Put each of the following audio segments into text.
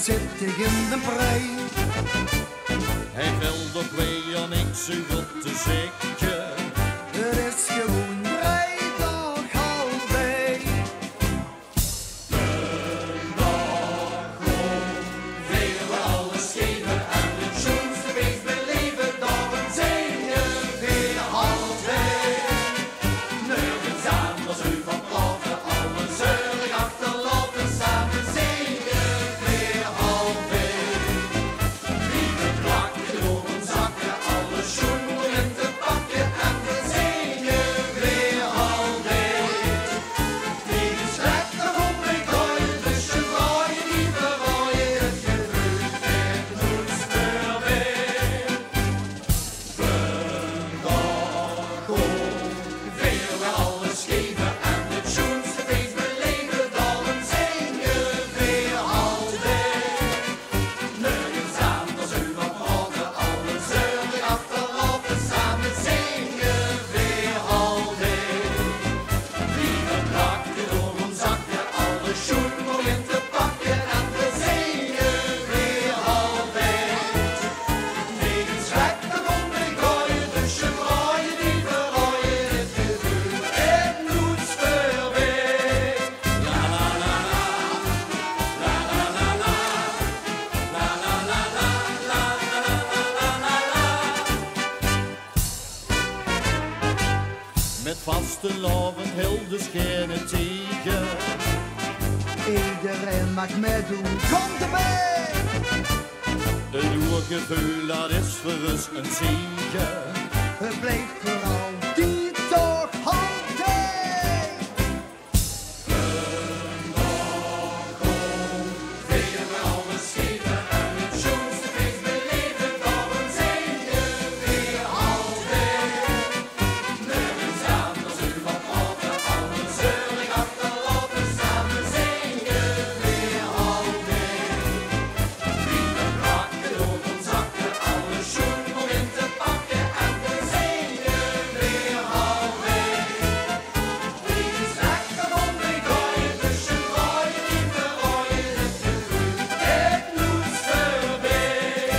zit ik in de prei. Hij wil toch weer niks zo goed te zeggen. Het is gewoon vrijdag halfbij. Vandaag willen we alles geven en het schoonste feest beleven. Daarom zingen we altijd. Nergens anders u van praten, alles zeurig achterlaten. Samen zingen we altijd. Lieve plakken door ons zakken, alle schoenen in te pakken. En we zingen weer altijd. Tegen slechte honden gooien, dus je gooien niet verrooien. Het gebeurt met ons voorbij. Vandaag willen we alles geven en het schoonste feest beleven. Daarom zingen we altijd. Nergens anders over praten, alles zeurig achterlaten. Samen zingen we altijd. Lieve plakken door ons zakken, alle schoenen in te pakken. En we zingen weer altijd. Tegen slechte honden gooien, dus je gooien niet verrooien. Het gebeurt in ons voorbij. La la la la, la la la la, la la la la, la la la la. Met vastelavond Hilde schenen tegen. Iedereen mag meedoen, kom erbij. Een oergevoel, dat is voor ons een zegen. Het blijft vooral die toch altijd. Willen we alles geven en het schoonste feest beleven. Daarom zingen we altijd. Nergens anders over praten, alles zeurig achterlaten. Samen zingen we altijd. Lieve plakken door ons zakken, alle schoenen in te pakken. En we zingen weer altijd. Tegen slechte honden gooien, dus je gooien niet verrooien. Het gebeurt met ons voorbij.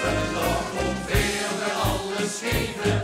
Vandaag willen we alles geven